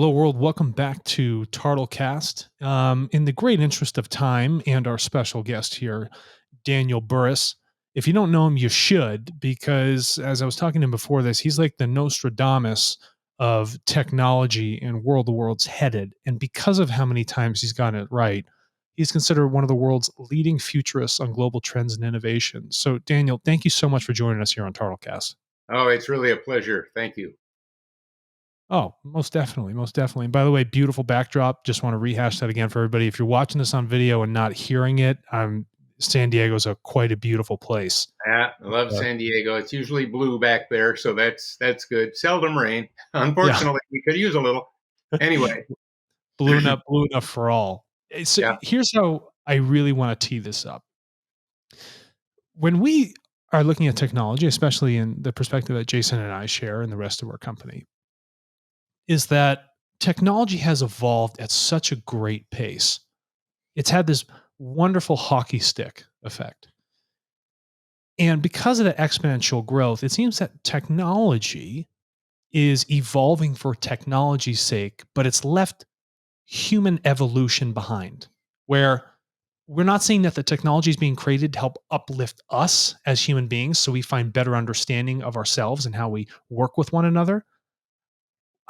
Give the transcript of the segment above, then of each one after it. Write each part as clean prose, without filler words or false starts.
Hello, world. Welcome back to TartleCast. In the great interest of time and our special guest here, Daniel Burrus. If you don't know him, you should, because as I was talking to him before this, he's like the Nostradamus of technology and where the world's headed. And because of how many times he's gotten it right, he's considered one of the world's leading futurists on global trends and innovation. So, Daniel, thank you so much for joining us here on TartleCast. Oh, it's really a pleasure. Thank you. Oh, most definitely. Most definitely. And by the way, beautiful backdrop. Just want to rehash that again for everybody. If you're watching this on video and not hearing it, San Diego's quite a beautiful place. I love San Diego. It's usually blue back there, so that's good. Seldom rain. Yeah. Unfortunately, we could use a little. Anyway, blue enough for all. So yeah. here's how I really want to tee this up. When we are looking at technology, especially in the perspective that Jason and I share and the rest of our company, is that technology has evolved at such a great pace. It's had this wonderful hockey stick effect. And because of the exponential growth, it seems that technology is evolving for technology's sake, but it's left human evolution behind, where we're not seeing that the technology is being created to help uplift us as human beings so we find better understanding of ourselves and how we work with one another.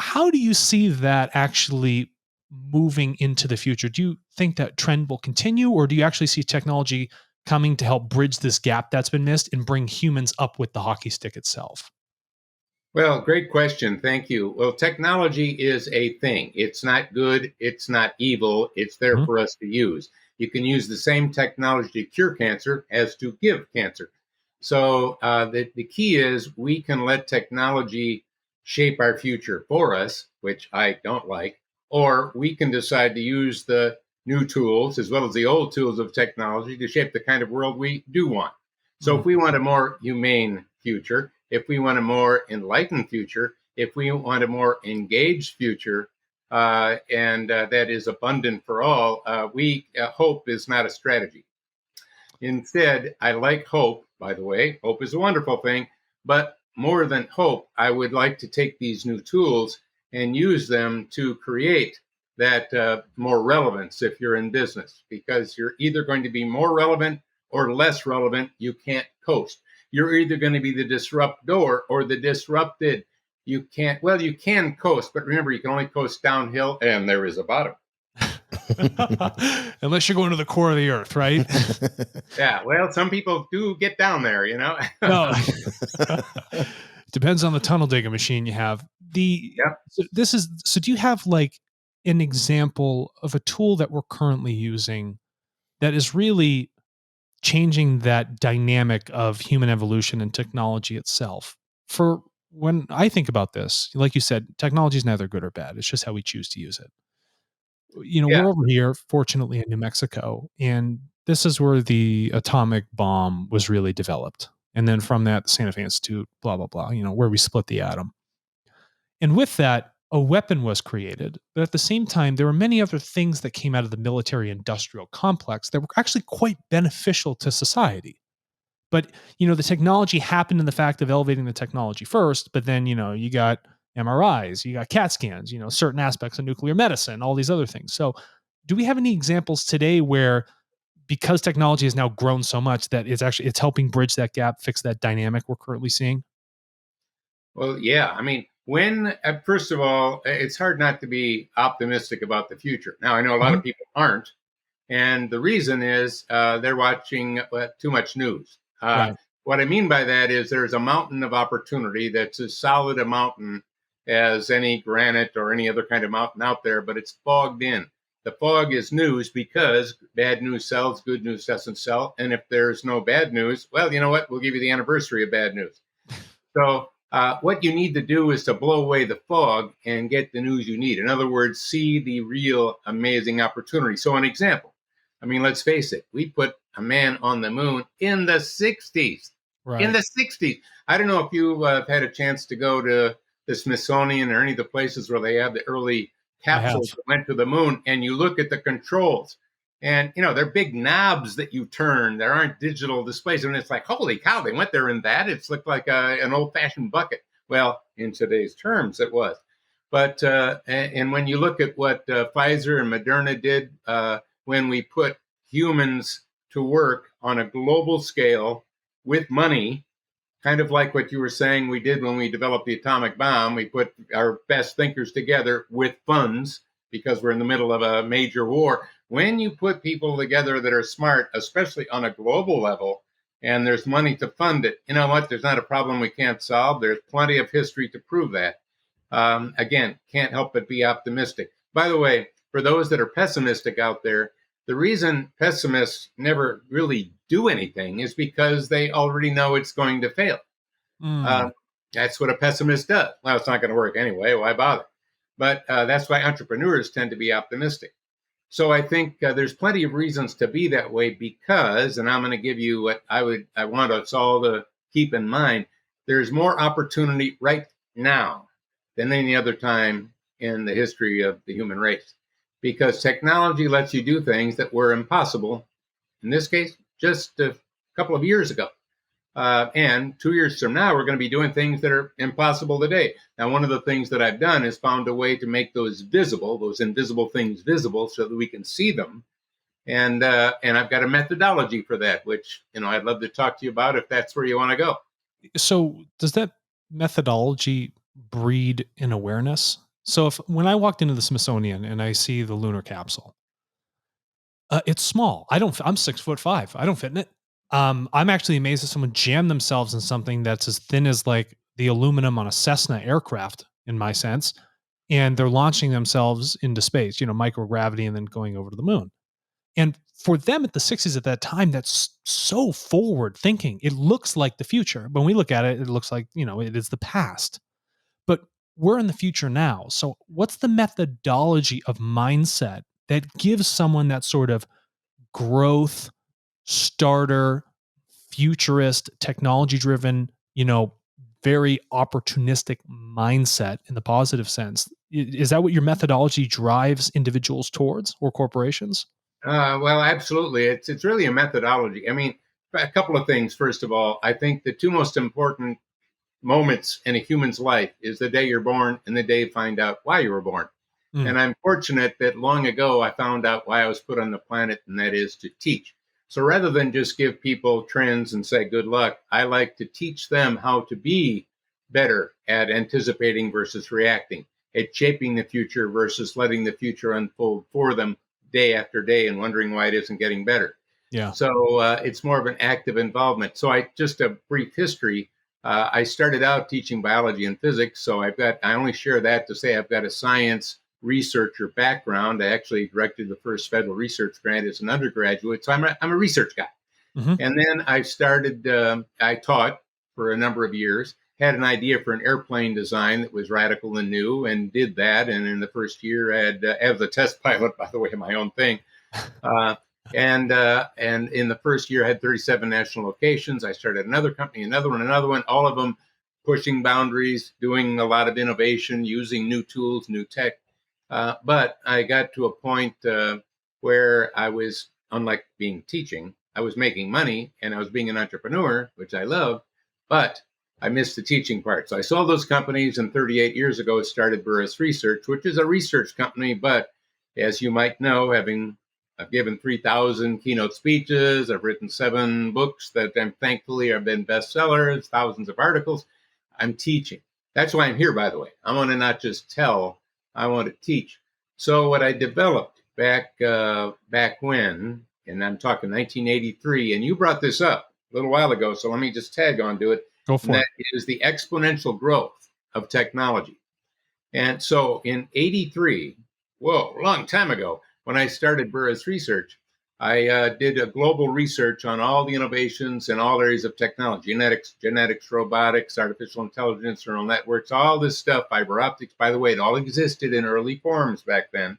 How do you see that actually moving into the future? Do you think that trend will continue, or do you actually see technology coming to help bridge this gap that's been missed and bring humans up with the hockey stick itself? Well, great question. Thank you. Well, technology is a thing. It's not good. It's not evil. It's there Mhm. for us to use. You can use the same technology to cure cancer as to give cancer. So the key is we can let technology shape our future for us, which I don't like, or we can decide to use the new tools as well as the old tools of technology to shape the kind of world we do want. So if Mm. we want a more humane future, if we want a more enlightened future, if we want a more engaged future, and that is abundant for all, we hope is not a strategy. Instead, I like hope, by the way. Hope is a wonderful thing, but more than hope, I would like to take these new tools and use them to create that more relevance if you're in business, because you're either going to be more relevant or less relevant. You can't coast. You're either going to be the disruptor or the disrupted. You can't, well, you can coast, but remember, you can only coast downhill and there is a bottom. Unless you're going to the core of the earth, right? Yeah, well, some people do get down there, you know? No. Depends on the tunnel digging machine you have. Yep. So do you have like an example of a tool that we're currently using that is really changing that dynamic of human evolution and technology itself? For when I think about this, like you said, technology is neither good or bad. It's just how we choose to use it. Yeah. We're over here, fortunately, in New Mexico, and this is where the atomic bomb was really developed. And then from that, the Santa Fe Institute, blah, blah, blah, where we split the atom. And with that, a weapon was created. But at the same time, there were many other things that came out of the military industrial complex that were actually quite beneficial to society. But, the technology happened in the fact of elevating the technology first, but then, you got MRIs, you got CAT scans, certain aspects of nuclear medicine, all these other things. So, do we have any examples today where because technology has now grown so much that it's helping bridge that gap, fix that dynamic we're currently seeing? Well, yeah. I mean, when, first of all, it's hard not to be optimistic about the future. Now, I know a lot Mhm. of people aren't. And the reason is they're watching too much news. Right. What I mean by that is there's a mountain of opportunity that's as solid a mountain as any granite or any other kind of mountain out there, but it's fogged in. The fog is news because bad news sells, good news doesn't sell. And if there's no bad news, well, you know what? We'll give you the anniversary of bad news. So what you need to do is to blow away the fog and get the news you need. In other words, see the real amazing opportunity. So an example, I mean, let's face it, we put a man on the moon in the 60s. In Right. the 60s. I don't know if you've had a chance to go to the Smithsonian or any of the places where they have the early I have. capsules that went to the moon and you look at the controls. And they're big knobs that you turn. There aren't digital displays, and it's like, holy cow, they went there in that. It's looked like an old-fashioned bucket. Well, in today's terms, it was. But and when you look at what Pfizer and Moderna did when we put humans to work on a global scale with money, kind of like what you were saying we did when we developed the atomic bomb. We put our best thinkers together with funds because we're in the middle of a major war. When you put people together that are smart, especially on a global level, and there's money to fund it, you know what? There's not a problem we can't solve. There's plenty of history to prove that. Again, can't help but be optimistic. By the way, for those that are pessimistic out there, the reason pessimists never really do anything is because they already know it's going to fail. Mm. Uh, that's what a pessimist does. Well, it's not going to work anyway. Why bother? But that's why entrepreneurs tend to be optimistic. So I think there's plenty of reasons to be that way because, and I'm going to give you what I want us all to keep in mind. There's more opportunity right now than any other time in the history of the human race, because technology lets you do things that were impossible. In this case, just a couple of years ago. And 2 years from now, we're going to be doing things that are impossible today. Now, one of the things that I've done is found a way to make those visible, those invisible things visible, so that we can see them. And I've got a methodology for that, which I'd love to talk to you about if that's where you want to go. So does that methodology breed an awareness? So if when I walked into the Smithsonian and I see the lunar capsule, it's small. I'm 6'5". I don't fit in it. I'm actually amazed that someone jammed themselves in something that's as thin as like the aluminum on a Cessna aircraft, in my sense, and they're launching themselves into space. Microgravity, and then going over to the moon. And for them at the 60s at that time, that's so forward thinking. It looks like the future. When we look at it, it looks like, it is the past. But we're in the future now. So what's the methodology of mindset that gives someone that sort of growth, starter, futurist, technology driven, very opportunistic mindset in the positive sense? Is that what your methodology drives individuals towards, or corporations? Well, absolutely. It's really a methodology. I mean, a couple of things. First of all, I think the two most important moments in a human's life is the day you're born and the day you find out why you were born. Mm. And I'm fortunate that long ago I found out why I was put on the planet, and that is to teach. So rather than just give people trends and say good luck, I like to teach them how to be better at anticipating versus reacting, at shaping the future versus letting the future unfold for them day after day and wondering why it isn't getting better. Yeah. So it's more of an active involvement. So just a brief history. I started out teaching biology and physics, so I only share that to say I've got a science researcher background. I actually directed the first federal research grant as an undergraduate, so I'm a research guy. Hmm. And then I taught for a number of years, had an idea for an airplane design that was radical and new, and did that. And in the first year, I had, as a test pilot, by the way, my own thing. Uh, and in the first year, I had 37 national locations. I started another company, another one, all of them pushing boundaries, doing a lot of innovation, using new tools, new tech. But I got to a point where I was, unlike being teaching, I was making money and I was being an entrepreneur, which I love, but I missed the teaching part. So I sold those companies, and 38 years ago started Burrus Research, which is a research company, but as you might know, I've given 3,000 keynote speeches. I've written 7 books that thankfully have been bestsellers, thousands of articles. I'm teaching. That's why I'm here, by the way. I want to not just tell, I want to teach. So what I developed back when, and I'm talking 1983, and you brought this up a little while ago, so let me just tag on to it, Go and for it. that is the exponential growth of technology. And so in 83, whoa, a long time ago, when I started Burrus Research, I did a global research on all the innovations in all areas of technology: genetics, robotics, artificial intelligence, neural networks, all this stuff, fiber optics. By the way, it all existed in early forms back then,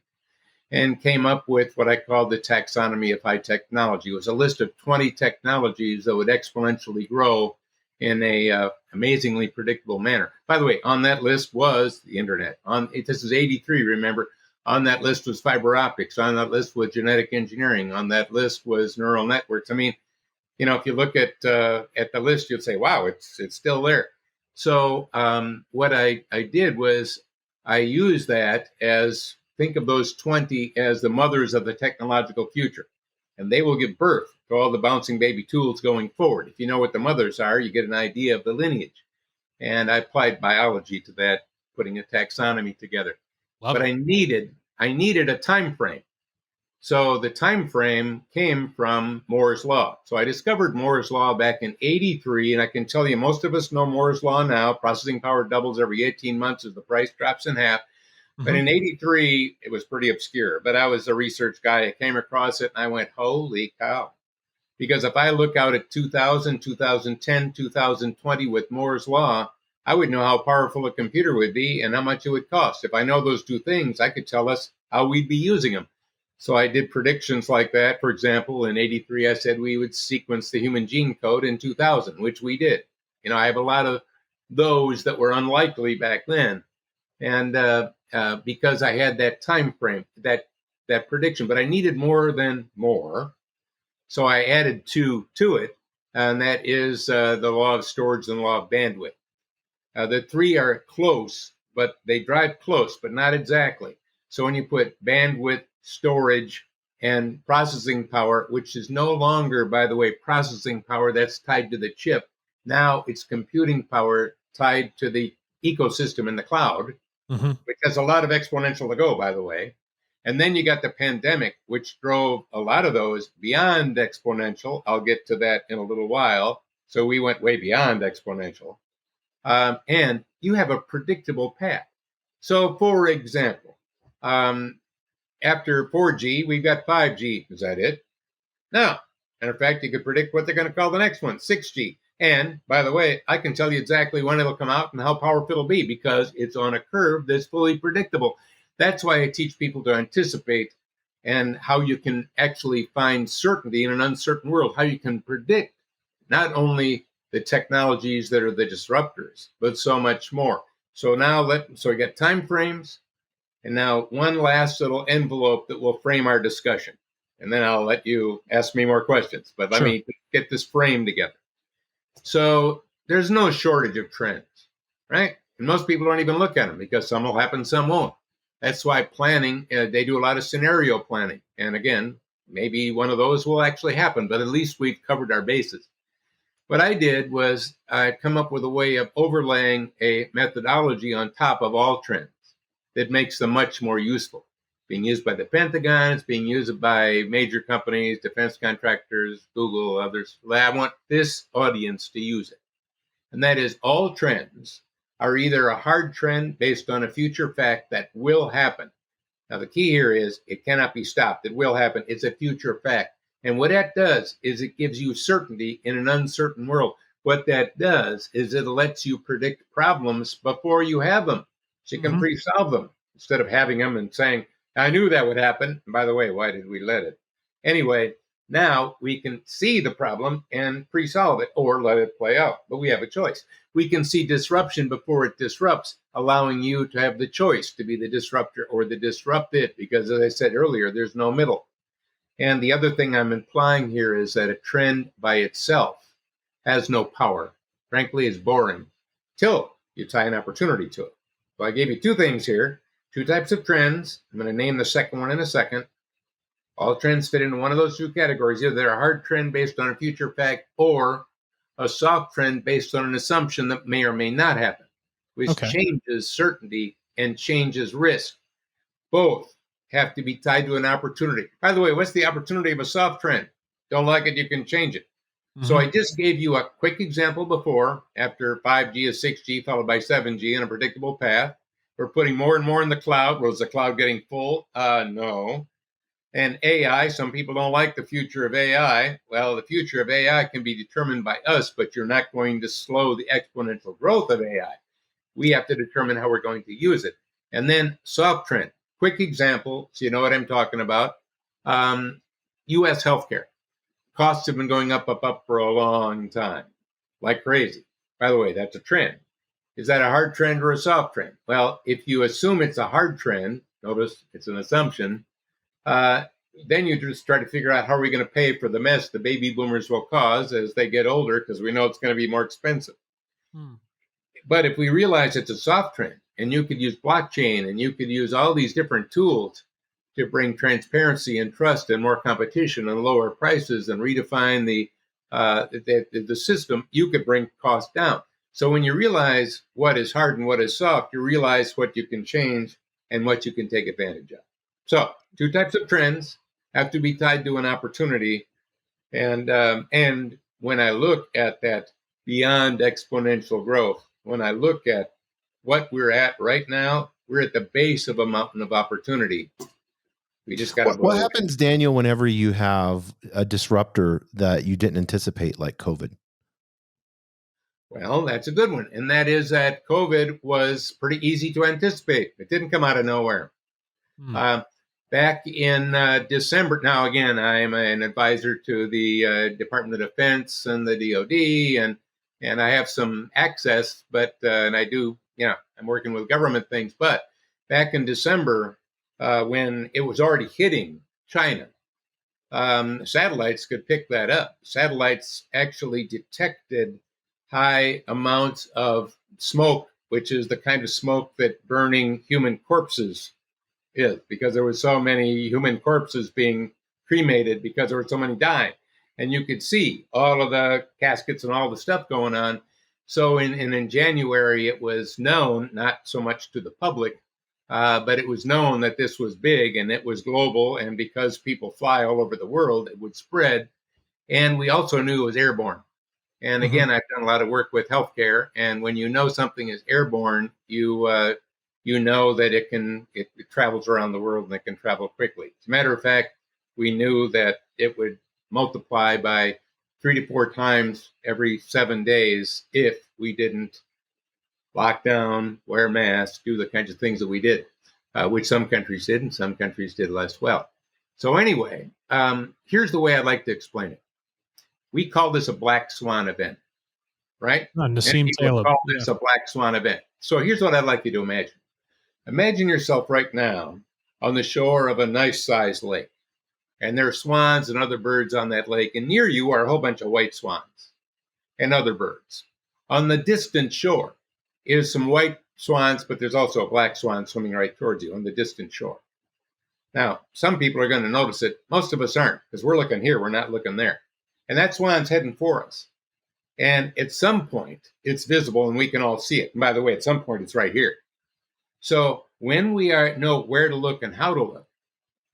and came up with what I called the taxonomy of high technology. It was a list of 20 technologies that would exponentially grow in a amazingly predictable manner. By the way, on that list was the internet. This is 83, remember. On that list was fiber optics. On that list was genetic engineering. On that list was neural networks. I mean, if you look at the list, you'd say, "Wow, it's still there." So what I did was I use that as, think of those 20 as the mothers of the technological future. And they will give birth to all the bouncing baby tools going forward. If you know what the mothers are, you get an idea of the lineage. And I applied biology to that, putting a taxonomy together. Love But it. I needed a time frame. So the time frame came from Moore's law. So I discovered Moore's law back in 83, and I can tell you most of us know Moore's law now. Processing power doubles every 18 months as the price drops in half. But Hmm. in 83, it was pretty obscure. But I was a research guy. I came across it and I went, holy cow. Because if I look out at 2000, 2010, 2020 with Moore's law, I would know how powerful a computer would be and how much it would cost. If I know those two things, I could tell us how we'd be using them. So I did predictions like that. For example, in 83, I said we would sequence the human gene code in 2000, which we did. I have a lot of those that were unlikely back then. And because I had that time frame, that prediction, but I needed more than more. So I added two to it, and that is the law of storage and the law of bandwidth. The three are close, but they drive close, but not exactly. So when you put bandwidth, storage, and processing power, which is no longer, by the way, processing power that's tied to the chip, now it's computing power tied to the ecosystem in the cloud, Hmm. which has a lot of exponential to go, by the way. And then you got the pandemic, which drove a lot of those beyond exponential. I'll get to that in a little while. So we went way beyond exponential. And you have a predictable path. So, for example, after 4G, we've got 5G. Is that it? No. Matter of fact, you could predict what they're going to call the next one, 6G. And by the way, I can tell you exactly when it'll come out and how powerful it'll be because it's on a curve that's fully predictable. That's why I teach people to anticipate and how you can actually find certainty in an uncertain world, how you can predict not only the technologies that are the disruptors, but so much more. So so we got time frames, and now one last little envelope that will frame our discussion. And then I'll let you ask me more questions. But let Sure. me get this frame together. So there's no shortage of trends, right? And most people don't even look at them because some will happen, some won't. That's why planning, they do a lot of scenario planning. And again, maybe one of those will actually happen, but at least we've covered our bases. What I did was I come up with a way of overlaying a methodology on top of all trends that makes them much more useful. Being used by the Pentagon, it's being used by major companies, defense contractors, Google, others. I want this audience to use it. And that is all trends are either a hard trend based on a future fact that will happen. Now, the key here is it cannot be stopped. It will happen. It's a future fact. And what that does is it gives you certainty in an uncertain world. What that does is it lets you predict problems before you have them. So you can Hmm. pre-solve them instead of having them and saying, I knew that would happen. And by the way, why did we let it? Anyway, now we can see the problem and pre-solve it or let it play out. But we have a choice. We can see disruption before it disrupts, allowing you to have the choice to be the disruptor or the disrupted, because as I said earlier, there's no middle. And the other thing I'm implying here is that a trend by itself has no power. Frankly, it's boring till you tie an opportunity to it. So I gave you two things here, two types of trends. I'm going to name the second one in a second. All trends fit into one of those two categories. Either they're a hard trend based on a future fact or a soft trend based on an assumption that may or may not happen, which Okay. changes certainty and changes risk. Both have to be tied to an opportunity. By the way, what's the opportunity of a soft trend? Don't like it, you can change it. So Hmm. I just gave you a quick example before. After 5G is 6G, followed by 7G in a predictable path. We're putting more and more in the cloud. Was the cloud getting full? No. And AI, some people don't like the future of AI. Well, the future of AI can be determined by us, but you're not going to slow the exponential growth of AI. We have to determine how we're going to use it. And then soft trend. Quick example, so you know what I'm talking about. U.S. healthcare. Costs have been going up for a long time, like crazy. By the way, that's a trend. Is that a hard trend or a soft trend? Well, if you assume it's a hard trend, notice it's an assumption, uh, then you just try to figure out how are we going to pay for the mess the baby boomers will cause as they get older, because we know it's going to be more expensive. Hmm. But if we realize it's a soft trend, and you could use blockchain, and you could use all these different tools to bring transparency and trust and more competition and lower prices and redefine the system, you could bring costs down. So when you realize what is hard and what is soft, you realize what you can change and what you can take advantage of. So two types of trends have to be tied to an opportunity. And when I look at that beyond exponential growth, when I look at what we're at right now, we're at the base of a mountain of opportunity. We just got to What happens, Daniel, whenever you have a disruptor that you didn't anticipate, like COVID? Well, that's a good one. And that is that COVID was pretty easy to anticipate. It didn't come out of nowhere. Back in December, now again, I am an advisor to the Department of Defense and the DoD, and I have some access, but and I do, I'm working with government things. But back in December, when it was already hitting China, satellites could pick that up. Satellites actually detected high amounts of smoke, which is the kind of smoke that burning human corpses is, because there were so many human corpses being cremated because there were so many dying. And you could see all of the caskets and all the stuff going on. So in January, it was known, not so much to the public, but it was known that this was big and it was global. And because people fly all over the world, it would spread. And we also knew it was airborne. And again, I've done a lot of work with healthcare. And when you know something is airborne, you know that it travels around the world and it can travel quickly. As a matter of fact, we knew that it would multiply by 3 to 4 times every 7 days if we didn't lock down, wear masks, do the kinds of things that we did, which some countries did and some countries did less well. So anyway, here's the way I'd like to explain it. We call this a black swan event, right? Nassim Taleb call this a black swan event. So here's what I'd like you to imagine. Imagine yourself right now on the shore of a nice sized lake, and there are swans and other birds on that lake, and near you are a whole bunch of white swans and other birds. On the distant shore is some white swans, but there's also a black swan swimming right towards you on the distant shore. Now, some people are going to notice it. Most of us aren't, because we're looking here, we're not looking there. And that swan's heading for us. And at some point, it's visible and we can all see it. And by the way, at some point, it's right here. So when we know where to look and how to look,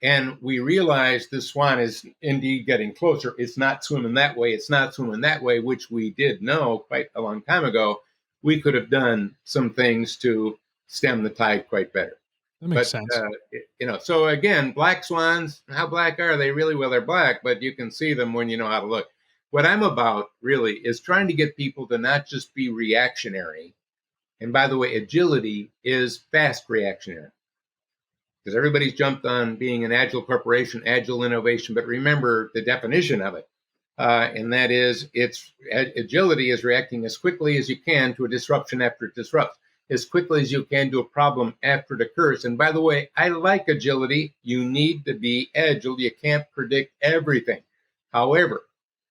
and we realize the swan is indeed getting closer, it's not swimming that way, it's not swimming that way, which we did know quite a long time ago, we could have done some things to stem the tide quite better. That makes sense. So again, black swans, how black are they? Really? Well, they're black, but you can see them when you know how to look. What I'm about really is trying to get people to not just be reactionary. And by the way, agility is fast reactionary, because everybody's jumped on being an agile corporation, agile innovation. But remember the definition of it. And that is agility is reacting as quickly as you can to a disruption after it disrupts, as quickly as you can to a problem after it occurs. And by the way, I like agility. You need to be agile. You can't predict everything. However,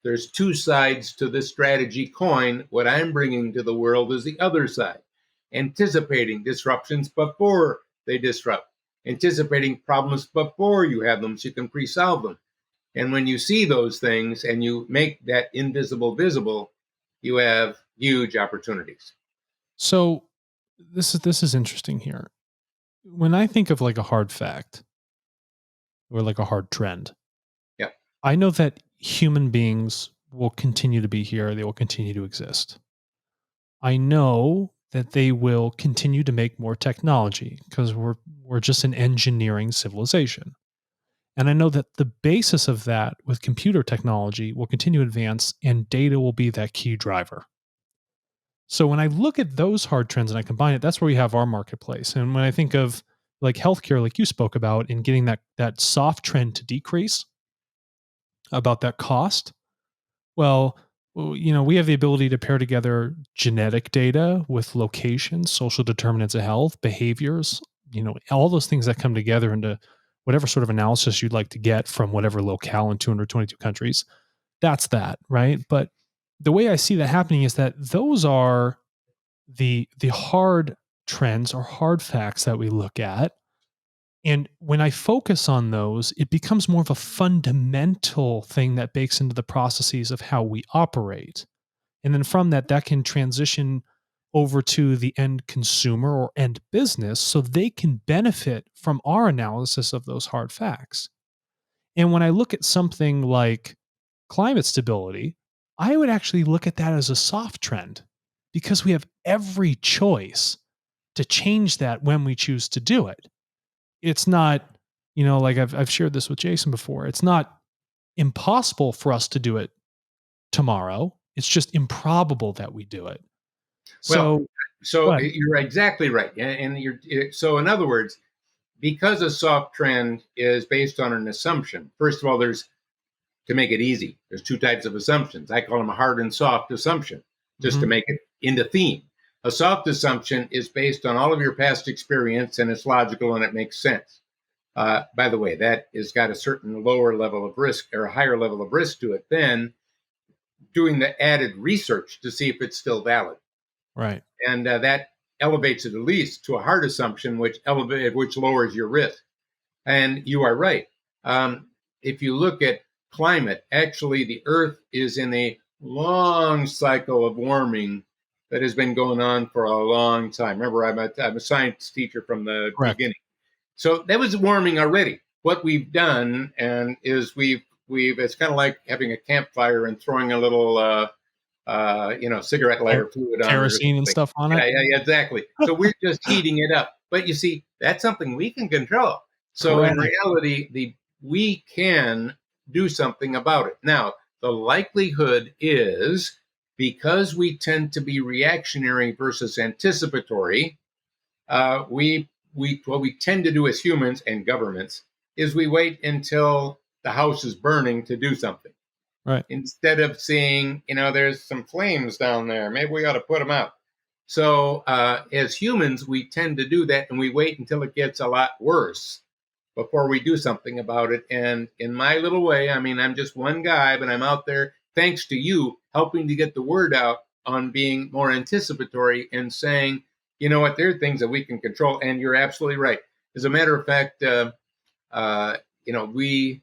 there's 2 sides to this strategy coin. What I'm bringing to the world is the other side. Anticipating disruptions before they disrupt. Anticipating problems before you have them so you can pre-solve them. And when you see those things and you make that invisible visible, you have huge opportunities. So this is interesting here. When I think of like a hard fact or like a hard trend, yeah, I know that human beings will continue to be here. They will continue to exist. I know that they will continue to make more technology because we're just an engineering civilization. And I know that the basis of that with computer technology will continue to advance and data will be that key driver. So when I look at those hard trends and I combine it, that's where we have our marketplace. And when I think of like healthcare, like you spoke about, in getting that soft trend to decrease, about that cost, well, we have the ability to pair together genetic data with location, social determinants of health, behaviors, all those things that come together into whatever sort of analysis you'd like to get from whatever locale in 222 countries. That's that, right? But the way I see that happening is that those are the hard trends or hard facts that we look at. And when I focus on those, it becomes more of a fundamental thing that bakes into the processes of how we operate. And then from that, that can transition over to the end consumer or end business so they can benefit from our analysis of those hard facts. And when I look at something like climate stability, I would actually look at that as a soft trend because we have every choice to change that when we choose to do it. It's not, like I've shared this with Jason before, it's not impossible for us to do it tomorrow. It's just improbable that we do it. Well, So, so but you're exactly right. And so in other words, because a soft trend is based on an assumption, first of all, to make it easy, there's two types of assumptions. I call them a hard and soft assumption, just to Mhm. make it into theme. A soft assumption is based on all of your past experience and it's logical and it makes sense. By the way, that has got a certain lower level of risk or a higher level of risk to it than doing the added research to see if it's still valid. Right. And that elevates it at least to a hard assumption, which lowers your risk. And you are right. If you look at climate, actually, the Earth is in a long cycle of warming that has been going on for a long time. Remember, I'm a science teacher from the Correct. beginning, so that was warming already. What we've done and is we've it's kind of like having a campfire and throwing a little cigarette Ker- lighter fluid on it or Kerosene and something. stuff on it. Yeah, exactly. So we're just heating it up. But you see, that's something we can control. So in Correct. reality, we can do something about it. Now, the likelihood is because we tend to be reactionary versus anticipatory, what we tend to do as humans and governments is we wait until the house is burning to do something Right. instead of seeing, there's some flames down there. Maybe we ought to put them out. So as humans, we tend to do that and we wait until it gets a lot worse before we do something about it. And in my little way, I mean, I'm just one guy, but I'm out there thanks to you helping to get the word out on being more anticipatory and saying, you know what, there are things that we can control. And you're absolutely right. As a matter of fact, we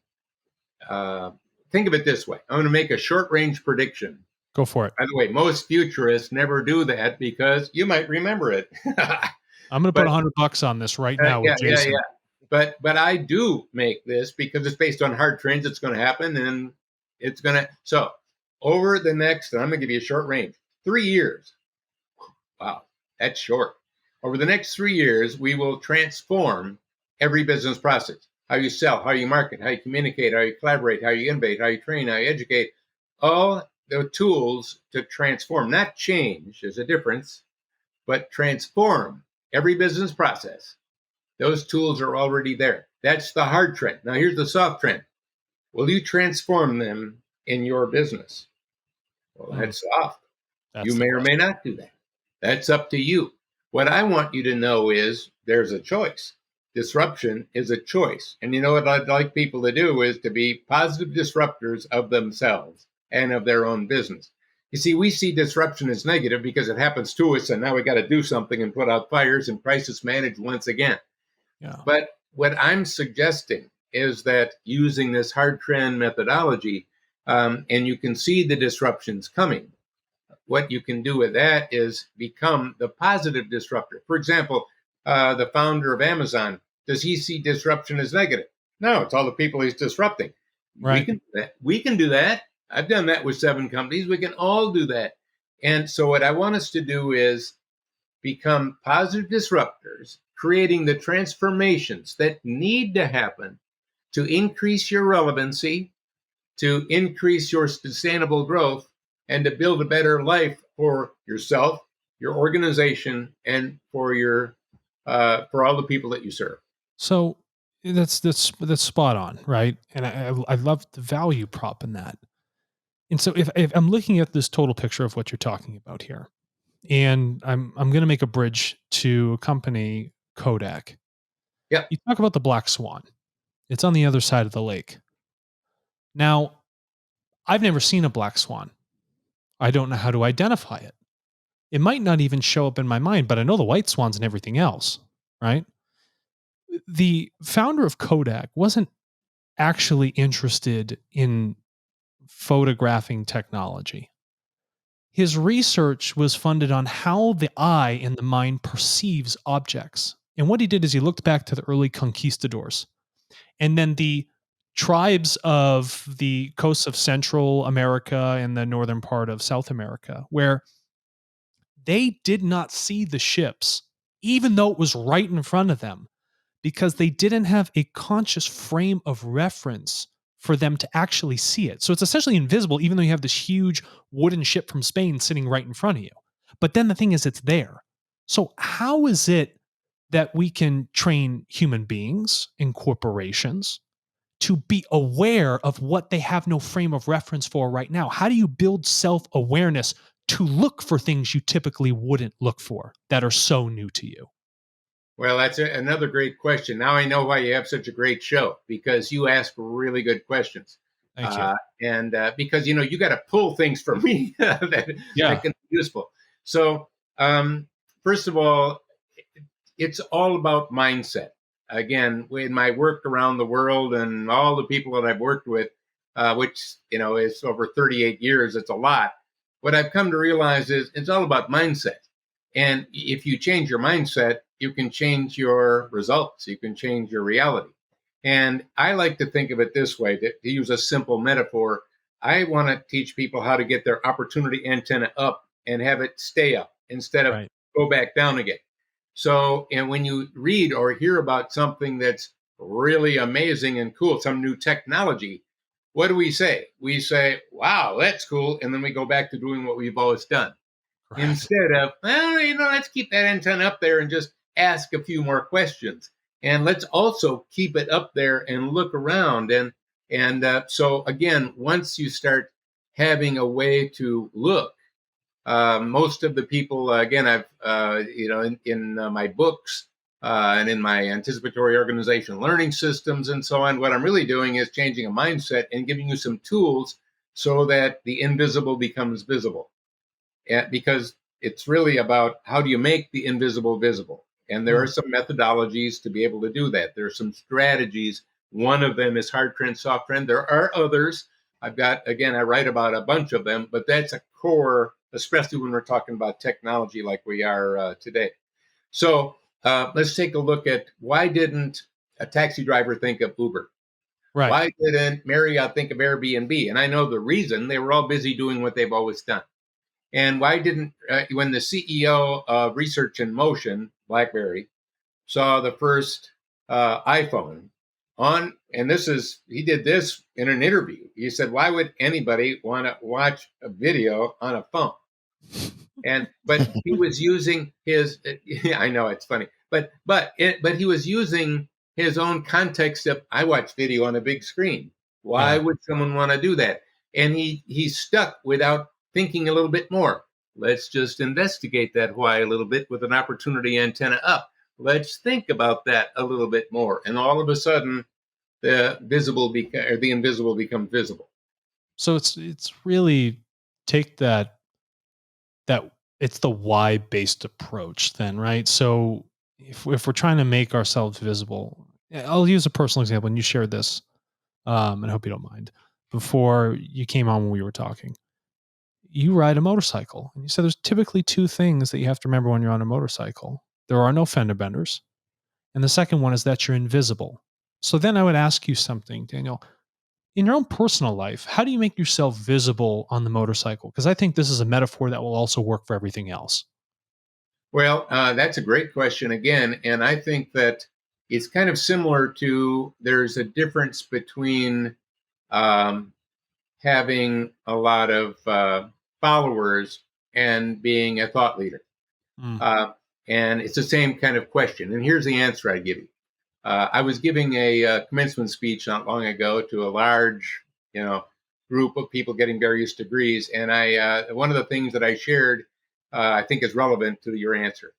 think of it this way. I'm going to make a short range prediction. Go for it. By the way, most futurists never do that because you might remember it. I'm going to put But $100 on this right now with yeah. Jason. But I do make this because it's based on hard trends. It's going to happen, and it's going to. So over the next, and I'm going to give you a short range, 3 years. Wow, that's short. Over the next 3 years, we will transform every business process. How you sell, how you market, how you communicate, how you collaborate, how you innovate, how you train, how you educate. All the tools to transform, not change, there's a difference, but transform every business process. Those tools are already there. That's the hard trend. Now, here's the soft trend. Will you transform them in your business? Well, Mm, that's soft. You that's the may or may question. not do that. That's up to you. What I want you to know is there's a choice. Disruption is a choice. And you know what I'd like people to do is to be positive disruptors of themselves and of their own business. You see, we see disruption as negative because it happens to us, and now we got to do something and put out fires and crisis manage once again. Yeah. But what I'm suggesting is that using this hard trend methodology, and you can see the disruptions coming, what you can do with that is become the positive disruptor. For example, the founder of Amazon, does he see disruption as negative? No, it's all the people he's disrupting. We Right. can do that. We can do that. I've done that with 7 companies. We can all do that. And so, what I want us to do is become positive disruptors, creating the transformations that need to happen to increase your relevancy, to increase your sustainable growth, and to build a better life for yourself, your organization, and for all the people that you serve. So that's spot on, right? And I love the value prop in that. And so if I'm looking at this total picture of what you're talking about here, and I'm going to make a bridge to a company, Kodak. Yeah. You talk about the black swan. It's on the other side of the lake. Now, I've never seen a black swan. I don't know how to identify it. It might not even show up in my mind, but I know the white swans and everything else, right? The founder of Kodak wasn't actually interested in photographing technology. His research was funded on how the eye and the mind perceives objects. And what he did is he looked back to the early conquistadors and then the tribes of the coasts of Central America and the northern part of South America, where they did not see the ships, even though it was right in front of them, because they didn't have a conscious frame of reference for them to actually see it. So it's essentially invisible, even though you have this huge wooden ship from Spain sitting right in front of you. But then the thing is, it's there. So, how is it that we can train human beings and corporations to be aware of what they have no frame of reference for right now? How do you build self awareness to look for things you typically wouldn't look for that are so new to you? Well, that's another great question. Now I know why you have such a great show, because you ask really good questions. Thank you. And because, you got to pull things from me that Yeah. can be useful. So, first of all, it's all about mindset. Again, in my work around the world and all the people that I've worked with, which, is over 38 years, it's a lot. What I've come to realize is it's all about mindset. And if you change your mindset, you can change your results, you can change your reality. And I like to think of it this way, to use a simple metaphor. I want to teach people how to get their opportunity antenna up and have it stay up instead of Right. go back down again. So, and when you read or hear about something that's really amazing and cool, some new technology, what do we say? We say, wow, that's cool. And then we go back to doing what we've always done, Correct. instead of, well, let's keep that antenna up there and just ask a few more questions. And let's also keep it up there and look around. And so again, once you start having a way to look, most of the people, again, I've, in my books and in my anticipatory organization learning systems and so on, what I'm really doing is changing a mindset and giving you some tools so that the invisible becomes visible. Because it's really about how do you make the invisible visible. And there are Mm. some methodologies to be able to do that. There are some strategies. One of them is hard trend, soft trend. There are others. I write about a bunch of them, but that's a core, especially when we're talking about technology like we are today. So let's take a look at, why didn't a taxi driver think of Uber? Right. Why didn't Marriott think of Airbnb? And I know the reason: they were all busy doing what they've always done. And why didn't, when the CEO of Research in Motion, BlackBerry, saw the first iPhone and he did this in an interview. He said, why would anybody want to watch a video on a phone? But he was using his, I know it's funny, but he was using his own context of, I watch video on a big screen. Why Yeah. would someone want to do that? And he stuck without thinking a little bit more. Let's just investigate that why a little bit with an opportunity antenna up. Let's think about that a little bit more. And all of a sudden, the invisible becomes visible. So it's really take that it's the why based approach then, right? So if we're trying to make ourselves visible, I'll use a personal example, and you shared this, and I hope you don't mind. Before you came on when we were talking, you ride a motorcycle, and you said there's typically two things that you have to remember when you're on a motorcycle. There are no fender benders, and the second one is that you're invisible. So then I would ask you something, Daniel. In your own personal life, how do you make yourself visible on the motorcycle? Because I think this is a metaphor that will also work for everything else. Well, that's a great question again. And I think that it's kind of similar to, there's a difference between um, having a lot of followers and being a thought leader. Mm. Uh, and it's the same kind of question. And here's the answer I give you. I was giving a commencement speech not long ago to a large, group of people getting various degrees, and one of the things that I shared, I think is relevant to your answer.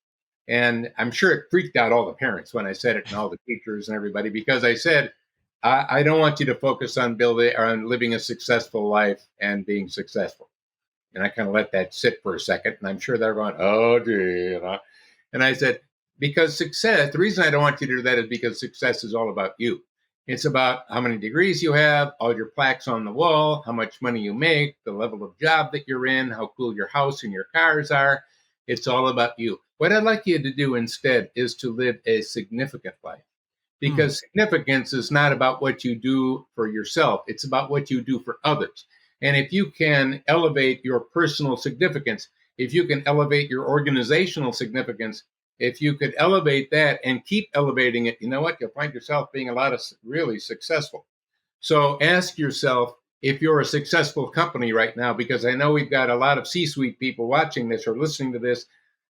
And I'm sure it freaked out all the parents when I said it, and all the teachers and everybody, because I said, I don't want you to focus on building or on living a successful life and being successful. And I kind of let that sit for a second. And I'm sure they're going, oh, gee. And I said, because success, the reason I don't want you to do that is because success is all about you. It's about how many degrees you have, all your plaques on the wall, how much money you make, the level of job that you're in, how cool your house and your cars are. It's all about you. What I'd like you to do instead is to live a significant life, because significance is not about what you do for yourself. It's about what you do for others. And if you can elevate your personal significance, if you can elevate your organizational significance, if you could elevate that and keep elevating it, you know what? You'll find yourself being a lot of really successful. So ask yourself if you're a successful company right now, because I know we've got a lot of C-suite people watching this or listening to this.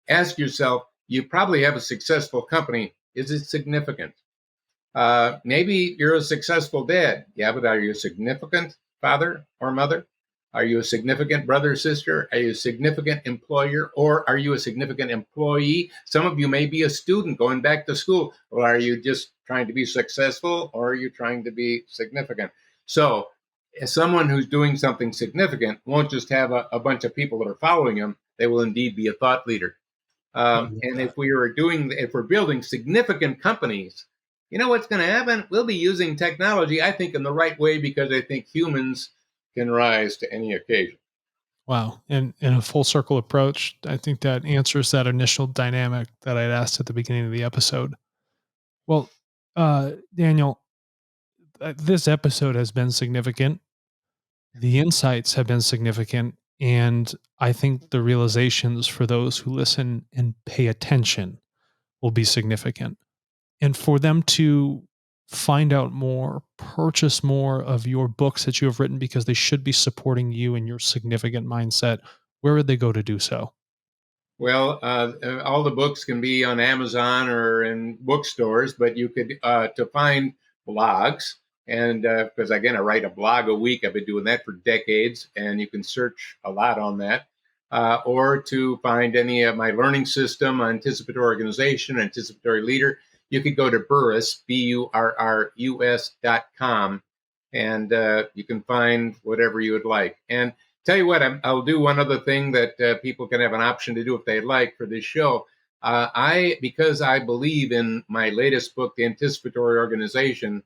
Ask yourself, you probably have a successful company. Is it significant? Maybe you're a successful dad. Yeah, but are you a significant father or mother? Are you a significant brother or sister? Are you a significant employer, or are you a significant employee? Some of you may be a student going back to school. Or are you just trying to be successful, or are you trying to be significant? So as someone who's doing something significant won't just have a bunch of people that are following them. They will indeed be a thought leader. And if we're building significant companies, you know what's going to happen? We'll be using technology, I think, in the right way, because I think humans can rise to any occasion. Wow. And in a full circle approach, I think that answers that initial dynamic that I'd asked at the beginning of the episode. Well, Daniel, this episode has been significant. The insights have been significant. And I think the realizations for those who listen and pay attention will be significant. And for them to find out more, purchase more of your books that you have written because they should be supporting you and your significant mindset, where would they go to do so? Well, all the books can be on Amazon or in bookstores, but you could to find blogs. And because again, I write a blog a week. I've been doing that for decades, and you can search a lot on that. Or to find any of my learning system, anticipatory organization, anticipatory leader, you could go to Burrus, BURRUS.com, and you can find whatever you would like. And tell you what, I'll do one other thing that people can have an option to do if they'd like for this show. Because I believe in my latest book, The Anticipatory Organization,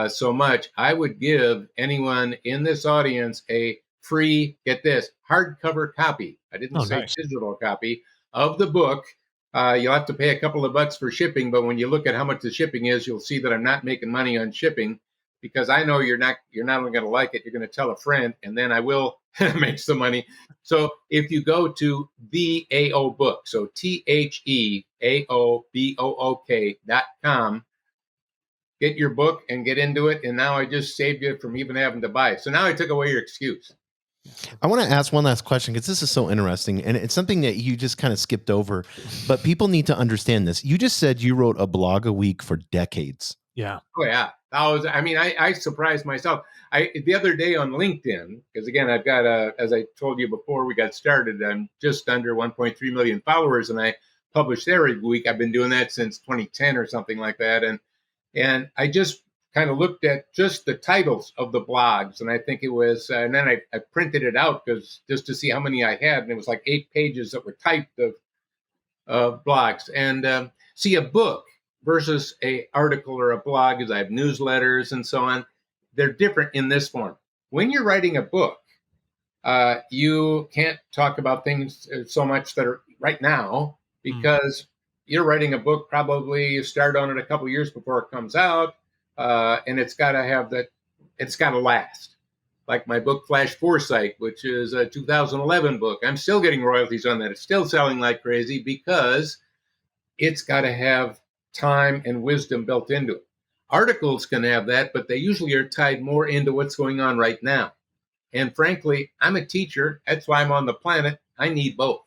so much, I would give anyone in this audience a free, get this, hardcover copy. I didn't say Nice. digital copy of the book. You'll have to pay a couple of bucks for shipping, but when you look at how much the shipping is, you'll see that I'm not making money on shipping, because I know you're not only going to like it, you're going to tell a friend, and then I will make some money. So if you go to the AO book, so THEAOBOOK.com, get your book and get into it. And now I just saved you from even having to buy it. So now I took away your excuse. I want to ask one last question, because this is so interesting, and it's something that you just kind of skipped over, but people need to understand this. You just said you wrote a blog a week for decades. Yeah. Oh yeah. I surprised myself. The other day on LinkedIn, because again, I've got as I told you before we got started, I'm just under 1.3 million followers, and I publish there every week. I've been doing that since 2010 or something like that. And I just kind of looked at just the titles of the blogs, and I think it was, and then I printed it out just to see how many I had, and it was like 8 pages that were typed of blogs. And see, a book versus a article or a blog, because I have newsletters and so on, they're different in this form. When you're writing a book, you can't talk about things so much that are right now, because you're writing a book, probably you start on it a couple of years before it comes out, and it's got to have that, it's got to last. Like my book, Flash Foresight, which is a 2011 book. I'm still getting royalties on that. It's still selling like crazy, because it's got to have time and wisdom built into it. Articles can have that, but they usually are tied more into what's going on right now. And frankly, I'm a teacher. That's why I'm on the planet. I need both.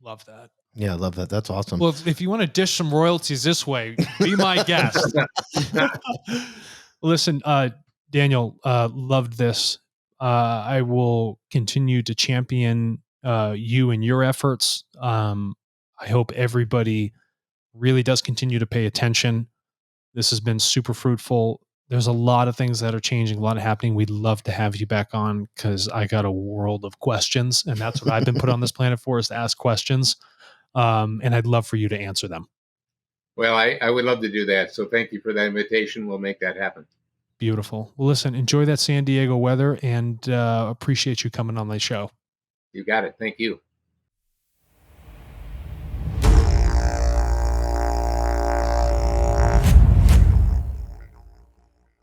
Love that. Yeah, I love that. That's awesome. Well, if you want to dish some royalties this way, be my guest. Listen, Daniel, loved this. I will continue to champion you and your efforts. I hope everybody really does continue to pay attention. This has been super fruitful. there's a lot of things that are changing, a lot of happening. We'd love to have you back on because I got a world of questions, and that's what I've been put on this planet for, is to ask questions. And I'd love for you to answer them. Well, I would love to do that. So thank you for that invitation. We'll make that happen. Beautiful. Well, listen, enjoy that San Diego weather, and appreciate you coming on the show. You got it. Thank you.